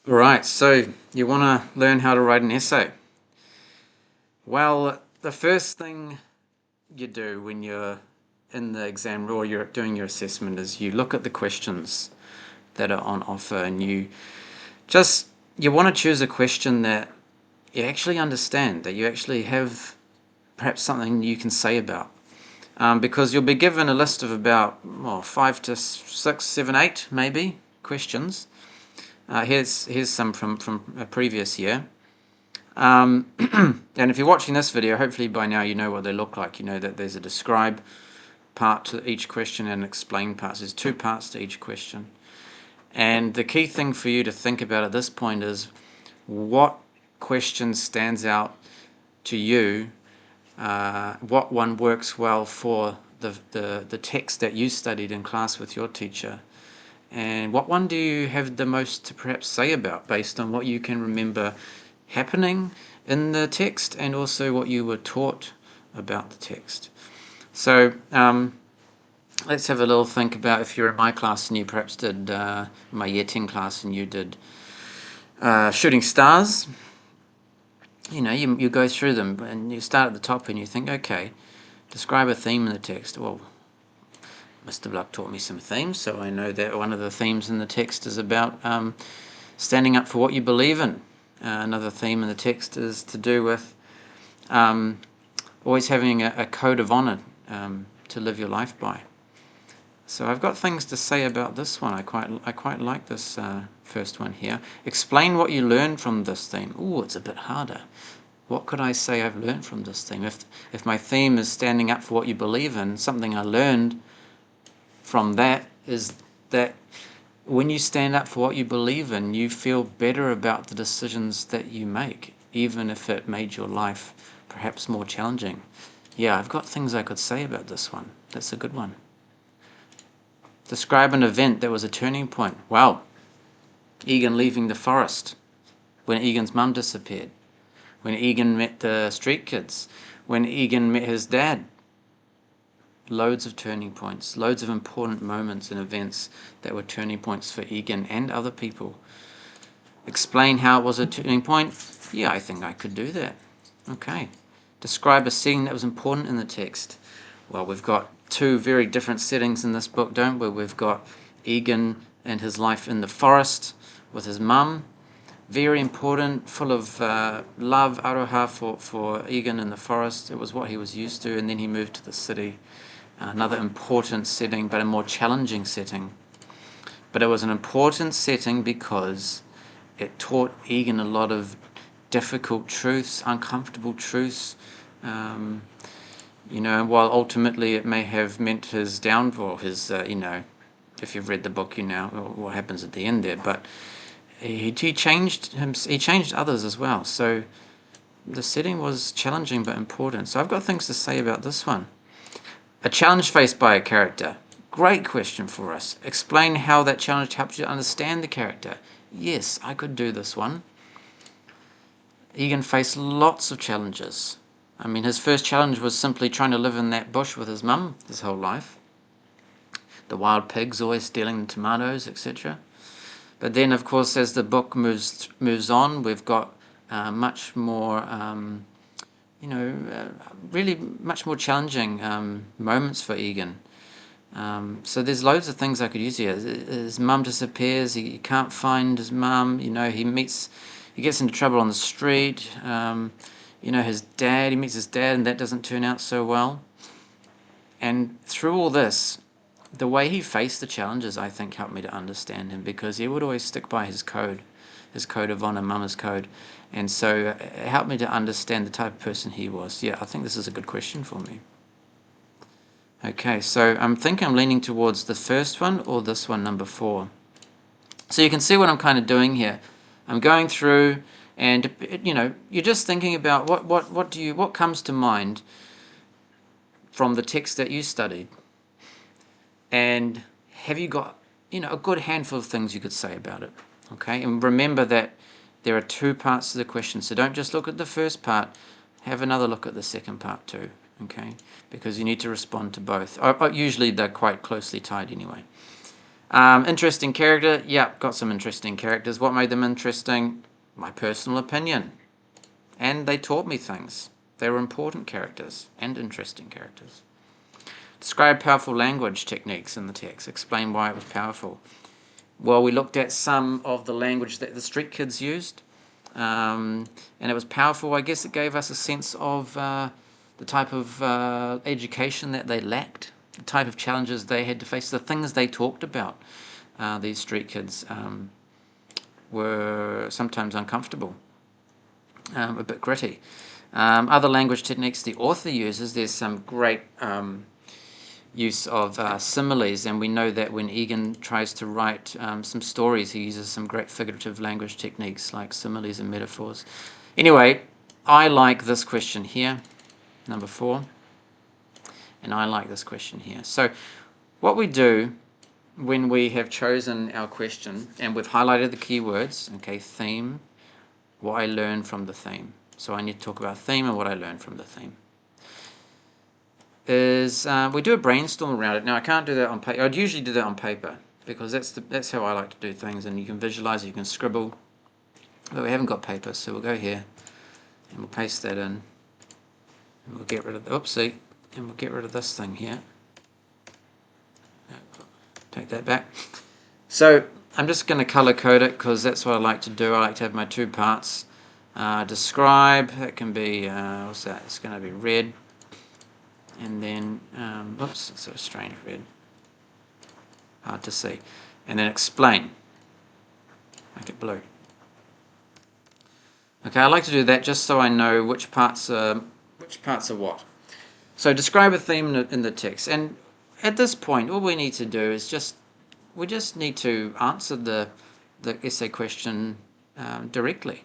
Right, so you want to learn how to write an essay. Well, the first thing you do when you're in the exam or you're doing your assessment is you look at the questions that are on offer and just you want to choose a question that you actually understand, that you actually have perhaps something you can say about. Because you'll be given a list of about 5 to 6, 7, 8 maybe questions. Here's some from a previous year. And if you're watching this video, hopefully by now you know what they look like. You know that there's a describe part to each question and an explain part. So there's 2 parts to each question. And the key thing for you to think about at this point is what question stands out to you, what one works well for the text that you studied in class with your teacher, and what one do you have the most to perhaps say about based on what you can remember happening in the text and also what you were taught about the text. So let's have a little think about if you're in my class and you perhaps did my Year 10 class and you did Shooting Stars. You go through them and you start at the top and you think, okay, describe a theme in the text. Well, Mr. Bluck taught me some themes, so I know that one of the themes in the text is about standing up for what you believe in. Another theme in the text is to do with always having a code of honor to live your life by. So I've got things to say about this one. I quite like this first one here. Explain what you learned from this theme. Ooh, it's a bit harder. What could I say I've learned from this theme? If my theme is standing up for what you believe in, something I learned from that is that when you stand up for what you believe in, you feel better about the decisions that you make, even if it made your life perhaps more challenging. Yeah, I've got things I could say about this one. That's a good one. Describe an event that was a turning point. Wow. Egan leaving the forest, when Egan's mum disappeared, when Egan met the street kids, when Egan met his dad. Loads of turning points, loads of important moments and events that were turning points for Egan and other people. Explain how it was a turning point. Yeah, I think I could do that. Okay. Describe a scene that was important in the text. Well, we've got 2 very different settings in this book, don't we? We've got Egan and his life in the forest with his mum. Very important, full of love, aroha for Egan in the forest. It was what he was used to, and then he moved to the city. Another important setting, but a more challenging setting. But it was an important setting because it taught Egan a lot of difficult truths, uncomfortable truths. While ultimately it may have meant his downfall, if you've read the book, you know what happens at the end there. But he changed him. He changed others as well. So the setting was challenging but important. So I've got things to say about this one. A challenge faced by a character. Great question for us. Explain how that challenge helps you understand the character. Yes, I could do this one. Egan faced lots of challenges. I mean, his first challenge was simply trying to live in that bush with his mum his whole life. The wild pigs always stealing the tomatoes, etc. But then, of course, as the book moves on, we've got much more really much more challenging moments for Egan. So there's loads of things I could use here. His mum disappears. He can't find his mum. He gets into trouble on the street. He meets his dad, and that doesn't turn out so well. And through all this, the way he faced the challenges, I think, helped me to understand him because he would always stick by his code of honor, mama's code. And so it helped me to understand the type of person he was. Yeah, I think this is a good question for me. Okay, so I'm thinking I'm leaning towards the first one or this one, number 4. So you can see what I'm kind of doing here. I'm going through and, you're just thinking about what comes to mind from the text that you studied. And have you got, a good handful of things you could say about it? Okay, and remember that there are 2 parts to the question, so don't just look at the first part, have another look at the second part too, okay? Because you need to respond to both. Usually they're quite closely tied anyway. Interesting character. Yeah, got some interesting characters. What made them interesting? My personal opinion. And they taught me things. They were important characters and interesting characters. Describe powerful language techniques in the text. Explain why it was powerful. Well, we looked at some of the language that the street kids used, and it was powerful. I guess it gave us a sense of the type of education that they lacked, the type of challenges they had to face, the things they talked about. These street kids were sometimes uncomfortable, a bit gritty. Other language techniques the author uses, there's some great use of similes, and we know that when Egan tries to write some stories, he uses some great figurative language techniques like similes and metaphors. Anyway, I like this question here, number 4, and I like this question here. So what we do when we have chosen our question and we've highlighted the keywords, okay, theme, what I learned from the theme. So I need to talk about theme and what I learned from the theme. Is we do a brainstorm around it. Now I can't do that on paper. I'd usually do that on paper because that's how I like to do things, and you can visualize, you can scribble, but we haven't got paper, so we'll go here and we'll paste that in, and we'll get rid of the oopsie, and we'll get rid of this thing here. Take that back. So I'm just going to color code it because that's what I like to do. I like to have my 2 parts. Describe, that can be what's that? It's going to be red. And then, oops, it's a strange red, hard to see. And then explain, make it blue. Okay, I like to do that just so I know which parts are what. So describe a theme in the text. And at this point, all we need to do is we just need to answer the essay question directly.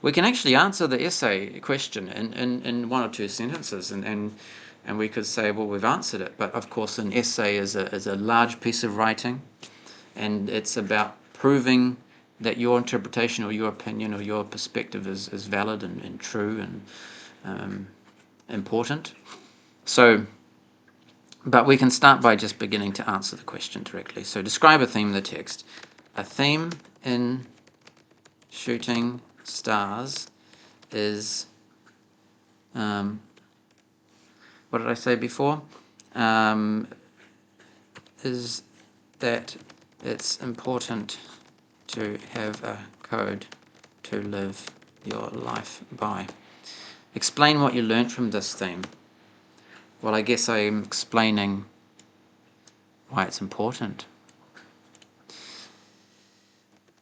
We can actually answer the essay question in 1 or 2 sentences, and we could say, well, we've answered it. But of course, an essay is a large piece of writing, and it's about proving that your interpretation or your opinion or your perspective is valid and true and important. So, but we can start by just beginning to answer the question directly. So describe a theme in the text. A theme in Shooting Stars is, what did I say before? Is that it's important to have a code to live your life by. Explain what you learned from this theme. Well, I guess I'm explaining why it's important.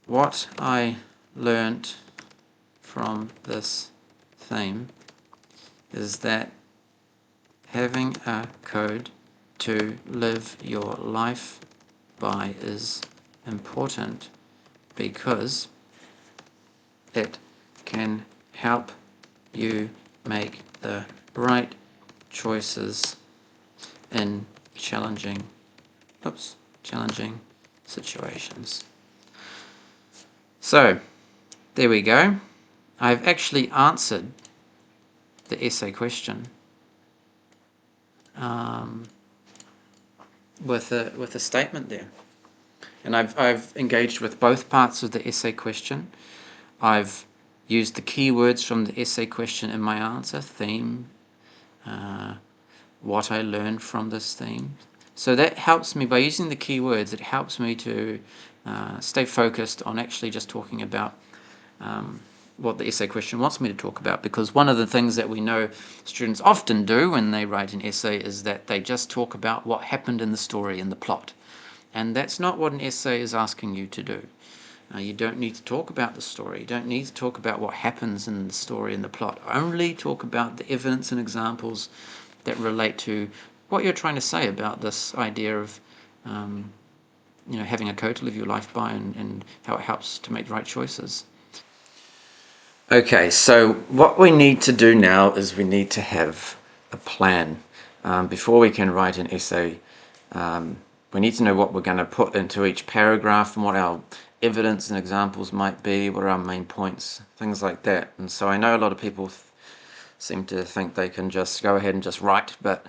What I learned from this theme is that having a code to live your life by is important because it can help you make the right choices in challenging situations. So there we go. I've actually answered the essay question with a statement there, and I've engaged with both parts of the essay question. I've used the keywords from the essay question in my answer: theme, what I learned from this theme. So that helps me, by using the keywords, it helps me to stay focused on actually just talking about what the essay question wants me to talk about, because one of the things that we know students often do when they write an essay is that they just talk about what happened in the story, in the plot. And that's not what an essay is asking you to do. You don't need to talk about the story. You don't need to talk about what happens in the story and the plot. Only talk about the evidence and examples that relate to what you're trying to say about this idea of having a code to live your life by, and how it helps to make the right choices. Okay, so what we need to do now is we need to have a plan. Before we can write an essay, we need to know what we're going to put into each paragraph and what our evidence and examples might be, what are our main points, things like that. And so I know a lot of people seem to think they can just go ahead and just write, but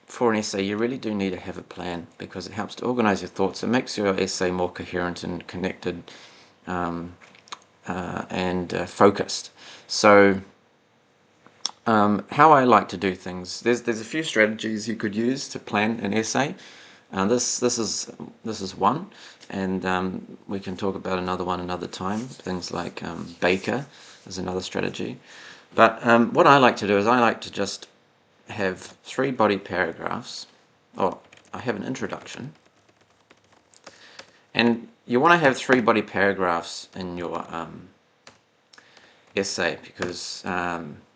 for an essay, you really do need to have a plan, because it helps to organize your thoughts. It makes your essay more coherent and connected, and focused. So how I like to do things, there's a few strategies you could use to plan an essay. This is one, and we can talk about another one another time. Things like Baker is another strategy. But what I like to do is I like to just have 3 body paragraphs. Oh, I have an introduction, and you want to have 3 body paragraphs in your essay, because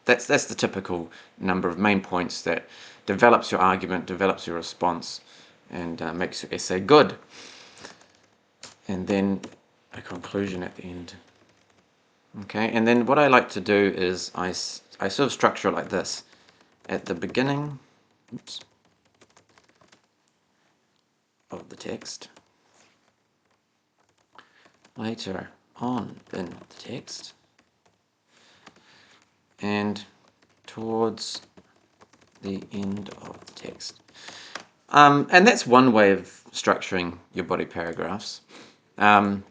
that's the typical number of main points that develops your argument, develops your response, and makes your essay good. And then a conclusion at the end. Okay, and then what I like to do is I sort of structure it like this. At the beginning of the text, later on in the text, and towards the end of the text. And that's one way of structuring your body paragraphs. I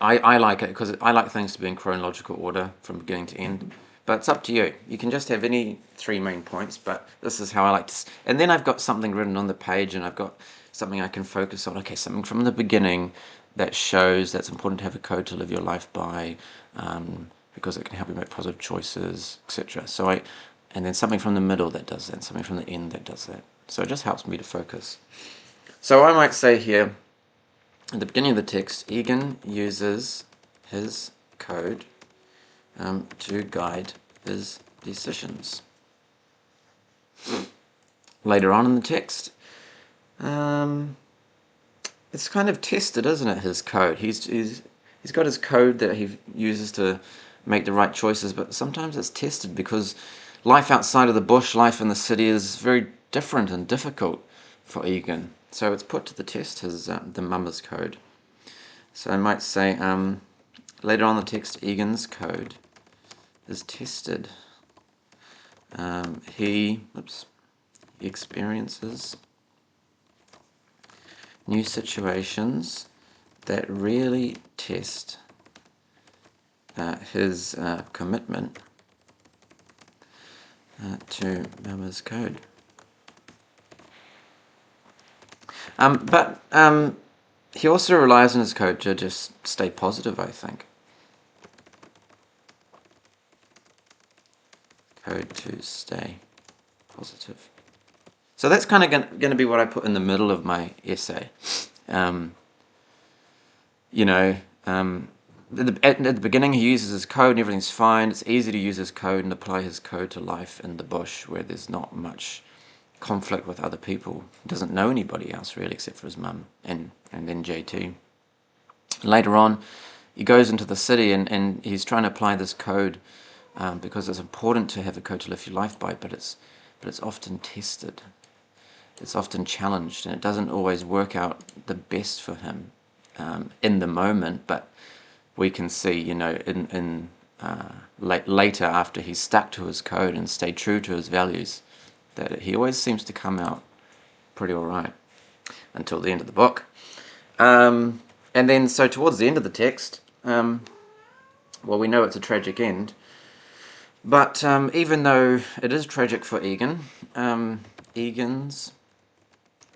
like it because I like things to be in chronological order from beginning to end. But it's up to you. You can just have any 3 main points, but this is how I like to... And then I've got something written on the page, and I've got something I can focus on. Okay, something from the beginning that shows that's important to have a code to live your life by, because it can help you make positive choices, etc. And then something from the middle that does that, something from the end that does that. So it just helps me to focus. So I might say here, at the beginning of the text, Egan uses his code to guide his decisions. Later on in the text, it's kind of tested, isn't it, his code? He's got his code that he uses to make the right choices, but sometimes it's tested because life outside of the bush, life in the city, is very different and difficult for Egan. So it's put to the test, the mama's code. So I might say, later on in the text, Egan's code is tested. He experiences new situations that really test his commitment to mama's code. But he also relies on his code to just stay positive, I think. Code to stay positive. So that's kind of going to be what I put in the middle of my essay. At the beginning he uses his code and everything's fine. It's easy to use his code and apply his code to life in the bush, where there's not much conflict with other people. He doesn't know anybody else really except for his mum and then JT. Later on, he goes into the city and he's trying to apply this code because it's important to have a code to live your life by, but it's often tested. It's often challenged, and it doesn't always work out the best for him in the moment. But we can see, later, after he's stuck to his code and stayed true to his values, that he always seems to come out pretty all right until the end of the book. And then, so towards the end of the text, well, we know it's a tragic end, but even though it is tragic for Egan, Egan's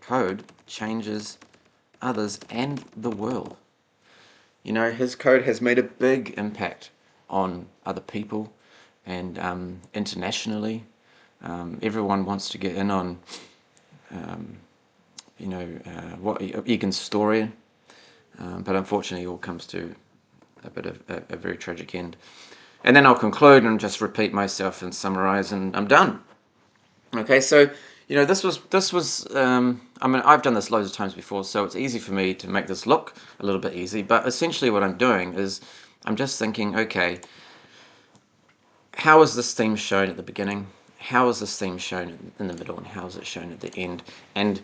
code changes others and the world. His code has made a big impact on other people and internationally. Everyone wants to get in on, what Egan's story, but unfortunately it all comes to a very tragic end. And then I'll conclude and just repeat myself and summarize, and I'm done. Okay, so this was I've done this loads of times before, so it's easy for me to make this look a little bit easy, but essentially what I'm doing is I'm just thinking, okay, how is this theme shown at the beginning? How is this theme shown in the middle? And how is it shown at the end? And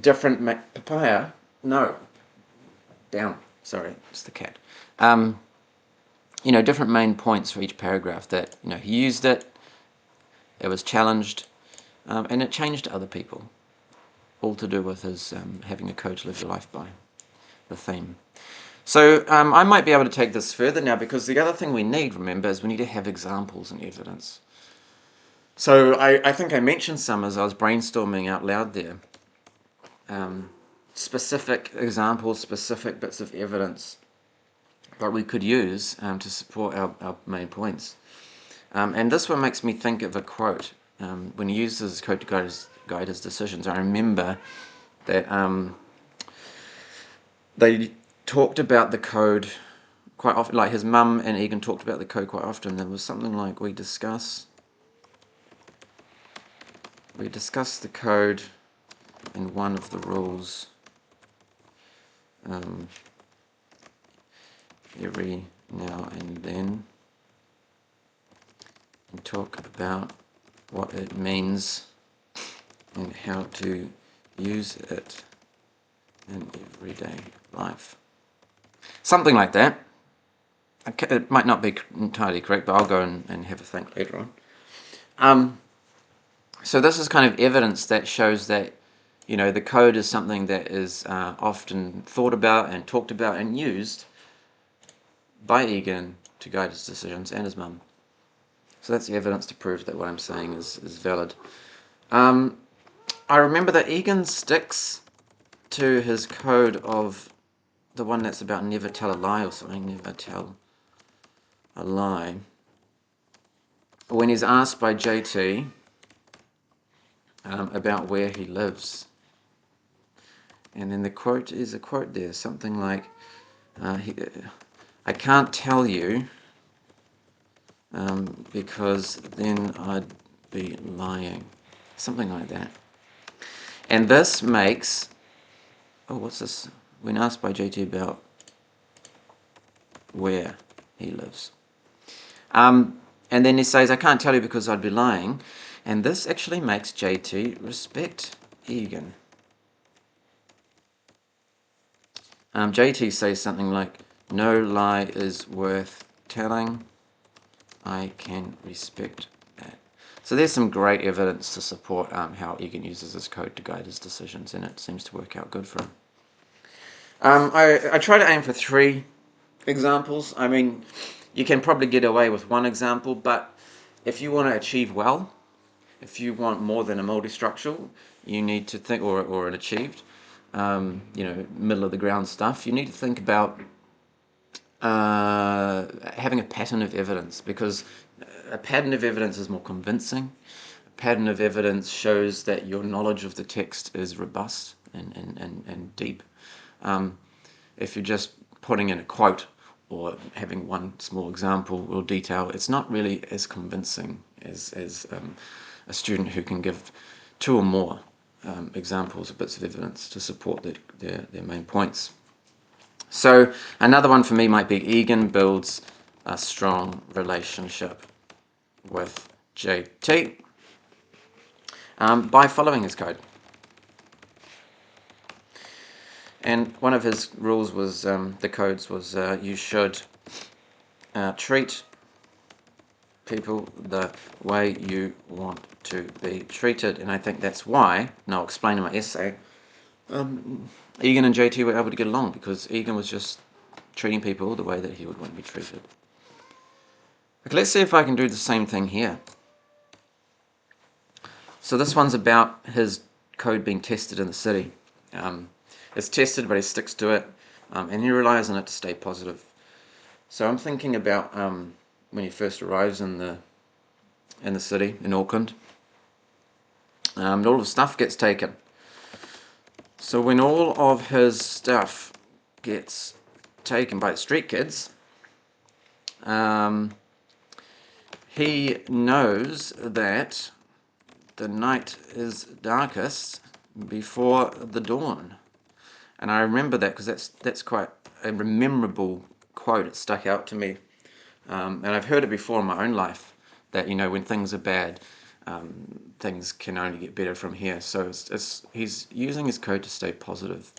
different papaya, no, down, sorry, it's the cat. Different main points for each paragraph that, he used it, it was challenged, and it changed other people, all to do with his having a code to live your life by, the theme. So I might be able to take this further now, because the other thing we need, remember, is we need to have examples and evidence. So I think I mentioned some as I was brainstorming out loud there. Specific examples, specific bits of evidence that we could use to support our main points. And this one makes me think of a quote. When he uses his code to guide his decisions, I remember that they talked about the code quite often, like his mum and Egan talked about the code quite often. There was something like, we discuss the code in one of the rules every now and then, and talk about what it means and how to use it in everyday life. Something like that. It might not be entirely correct, but I'll go and have a think later on. So this is kind of evidence that shows that, you know, the code is something that is often thought about and talked about and used by Egan to guide his decisions, and his mum. So that's the evidence to prove that what I'm saying is valid. I remember that Egan sticks to his code of the one that's about never tell a lie or something, never tell a lie. When he's asked by JT about where he lives. And then the quote is a quote there, something like, I can't tell you because then I'd be lying. Something like that. And this makes, oh, what's this? When asked by JT about where he lives. And then he says, I can't tell you because I'd be lying. And this actually makes JT respect Egan. JT says something like, no lie is worth telling. I can respect that. So there's some great evidence to support how Egan uses his code to guide his decisions, and it seems to work out good for him. I try to aim for 3 examples. I mean, you can probably get away with 1 example, but if you want to achieve well, if you want more than a multi-structural, you need to think, or an achieved, you know, middle of the ground stuff, you need to think about having a pattern of evidence, because a pattern of evidence is more convincing. A pattern of evidence shows that your knowledge of the text is robust and deep. If you're just putting in a quote or having one small example or detail, it's not really as convincing as a student who can give 2 or more examples or bits of evidence to support their main points. So another one for me might be Egan builds a strong relationship with JT by following his code. And one of his rules was, the codes was, you should treat people the way you want to be treated. And I think that's why, and I'll explain in my essay, Egan and JT were able to get along, because Egan was just treating people the way that he would want to be treated. Okay, let's see if I can do the same thing here. So this one's about his code being tested in the city. It's tested, but he sticks to it, and he relies on it to stay positive. So I'm thinking about when he first arrives in the city, in Auckland. All of his stuff gets taken. So when all of his stuff gets taken by the street kids, he knows that the night is darkest before the dawn. And I remember that because that's quite a memorable quote. It stuck out to me. And I've heard it before in my own life, that, you know, when things are bad, things can only get better from here. So he's using his code to stay positive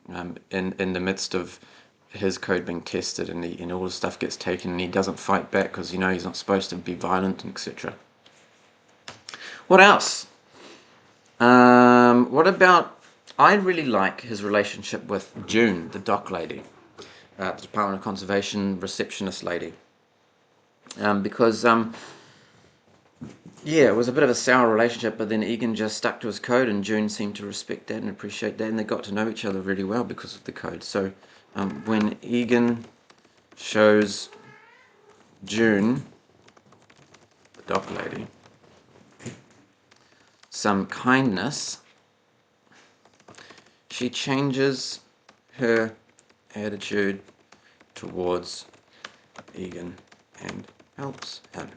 in the midst of his code being tested, and all his stuff gets taken, and he doesn't fight back because, you know, he's not supposed to be violent, etc. What else? What about, I really like his relationship with June, the dock lady, the Department of Conservation receptionist lady. Because yeah, it was a bit of a sour relationship, but then Egan just stuck to his code, and June seemed to respect that and appreciate that, and they got to know each other really well because of the code. So when Egan shows June, the dock lady, some kindness, she changes her attitude towards Egan and helps him.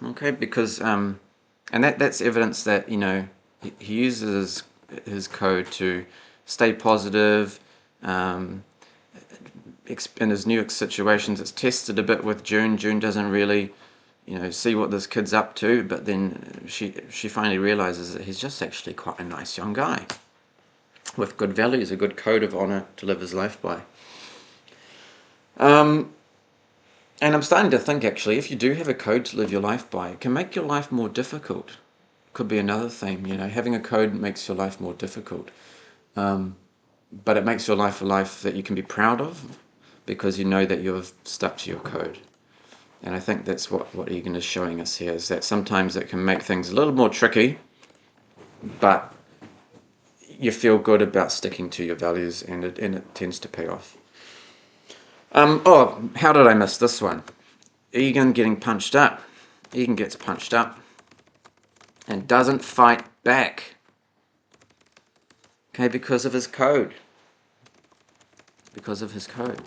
Okay, because and that's evidence that, you know, he uses his code to stay positive. In his new situations, it's tested a bit with June. June doesn't really, you know, see what this kid's up to, but then she finally realizes that he's just actually quite a nice young guy with good values, a good code of honor to live his life by. And I'm starting to think, actually, if you do have a code to live your life by, it can make your life more difficult. Could be another theme, you know, having a code makes your life more difficult. But it makes your life a life that you can be proud of because you know that you've stuck to your code. And I think that's what Egan is showing us here, is that sometimes it can make things a little more tricky, but you feel good about sticking to your values, and it tends to pay off. Oh, how did I miss this one? Egan getting punched up. Egan gets punched up and doesn't fight back. Okay, because of his code. Because of his code.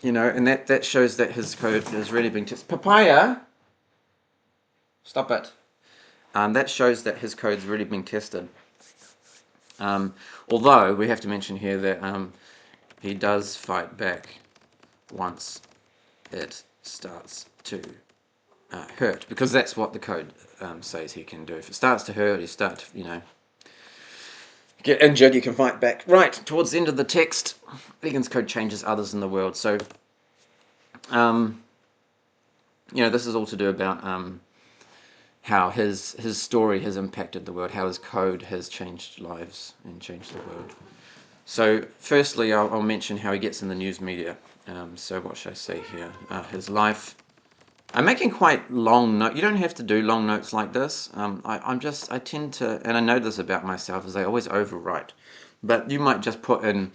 You know, and that shows that his code has really been tested. Papaya! Stop it. That shows that his code's really been tested. Although, we have to mention here that he does fight back once it starts to hurt, because that's what the code says he can do. If it starts to hurt, you start to, you know, get injured, you can fight back. Right, towards the end of the text, Egan's code changes others in the world. So, you know, this is all to do about how his story has impacted the world, how his code has changed lives and changed the world. So, firstly, I'll mention how he gets in the news media. So, what should I say here? His life. I'm making quite long notes. You don't have to do long notes like this. I tend to, and I know this about myself, is I always overwrite. But you might just put in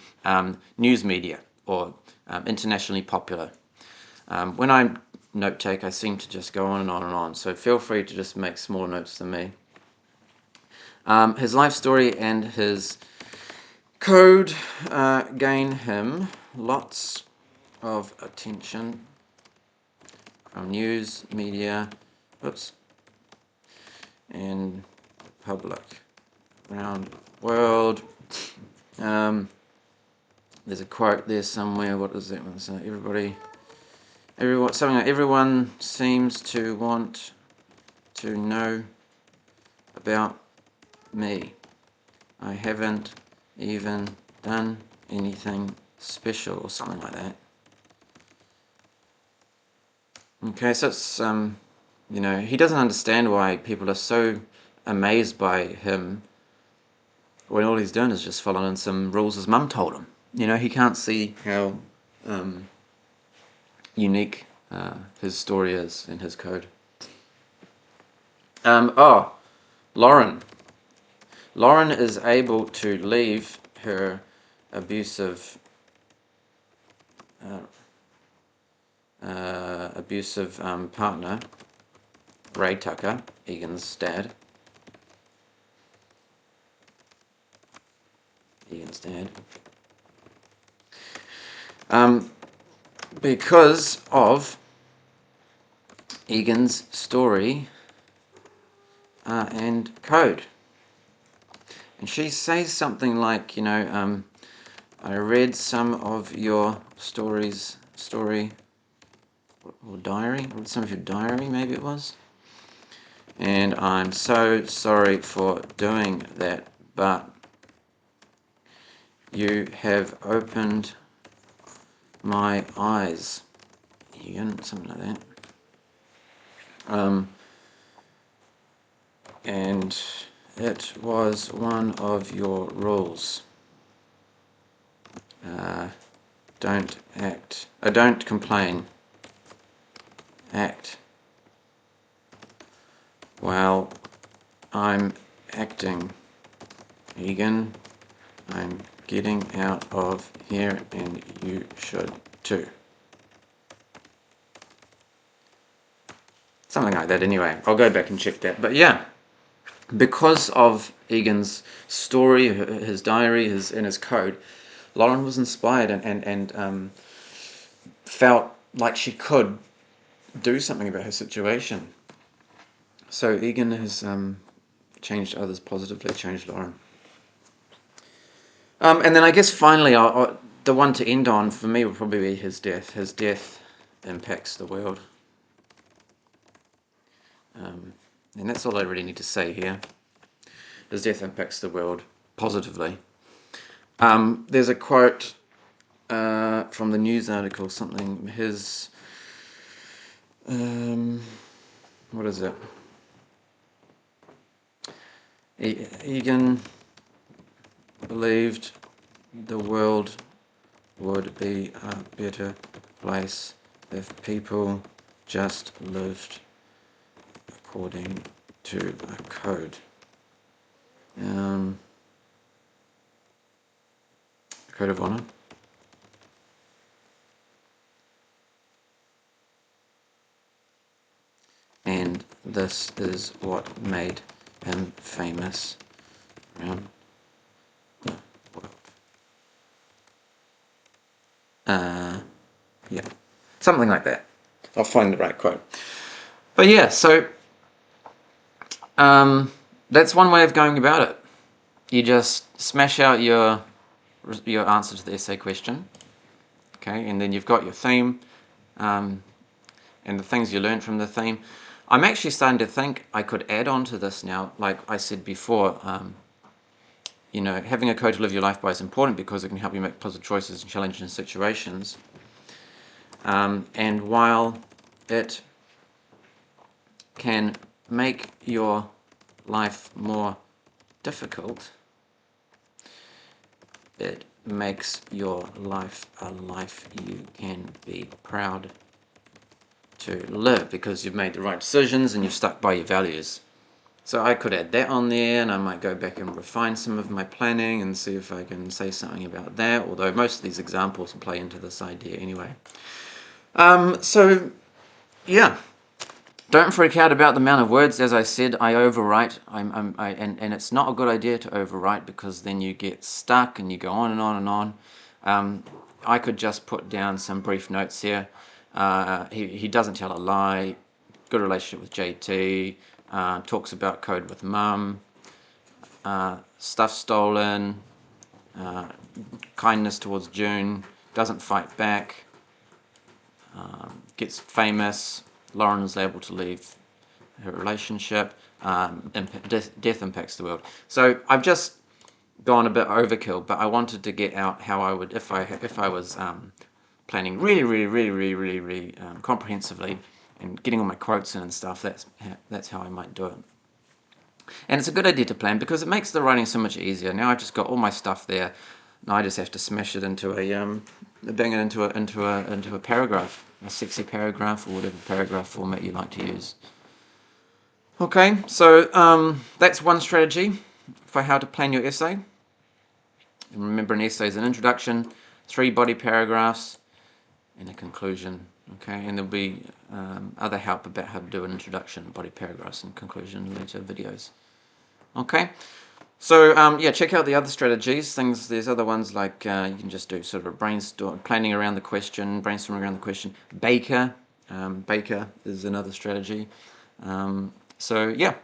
news media or internationally popular. When I note take, I seem to just go on and on and on. So feel free to just make smaller notes than me. His life story and his code gain him lots of attention from news, media, and public around the world. There's a quote there somewhere. What does that one say? Something like, everyone seems to want to know about me. I haven't even done anything special, or something like that. Okay, so it's you know, he doesn't understand why people are so amazed by him when all he's doing is just following some rules his mum told him. You know, he can't see how unique his story is in his code. Lauren. Lauren is able to leave her abusive partner, Ray Tucker, Egan's dad. Because of Egan's story and code. And she says something like, you know, I read some of your story, or diary, I read some of your diary, maybe it was. And I'm so sorry for doing that, but you have opened my eyes. Egan, something like that. and it was one of your rules. Don't complain. Act. Well, I'm acting. Egan, I'm getting out of here and you should too. Something like that anyway. I'll go back and check that. But yeah, because of Egan's story, his diary, and his code, Lauren was inspired and felt like she could do something about her situation. So Egan has changed others positively, changed Lauren. And then I guess finally, the one to end on for me would probably be his death. His death impacts the world. And that's all I really need to say here. His death impacts the world positively. There's a quote from the news article, something, his, what is it? Egan believed the world would be a better place if people just lived according to a code. Code of honor. And this is what made him famous around the world. Yeah, something like that. I'll find the right quote. But yeah, so that's one way of going about it. You just smash out your answer to the essay question, okay, and then you've got your theme and the things you learned from the theme. I'm actually starting to think I could add on to this now. Like I said before, having a code to live your life by is important because it can help you make positive choices in challenging situations. And while it can make your life more difficult, it makes your life a life you can be proud to live because you've made the right decisions and you've stuck by your values. So I could add that on there, and I might go back and refine some of my planning and see if I can say something about that, although most of these examples play into this idea anyway. So yeah, don't freak out about the amount of words. As I said, I overwrite. And it's not a good idea to overwrite because then you get stuck and you go on and on and on. I could just put down some brief notes here. He doesn't tell a lie. Good relationship with JT. Talks about code with mum. Stuff stolen. Kindness towards June. Doesn't fight back. Gets famous. Lauren is able to leave her relationship. Death impacts the world. So I've just gone a bit overkill, but I wanted to get out how I would if I was planning really comprehensively and getting all my quotes in and stuff. That's how I might do it. And it's a good idea to plan because it makes the writing so much easier. Now I've just got all my stuff there. Now I just have to smash it into bang it into a paragraph, a sexy paragraph or whatever paragraph format you like to use. Okay, so that's one strategy for how to plan your essay. And remember, an essay is an introduction, 3 body paragraphs, and a conclusion. Okay, and there'll be other help about how to do an introduction, body paragraphs, and conclusion in later videos. Okay, so yeah, check out the other strategies. There's other ones like you can just do sort of a brainstorm, planning around the question, brainstorming around the question. Baker is another strategy. So yeah.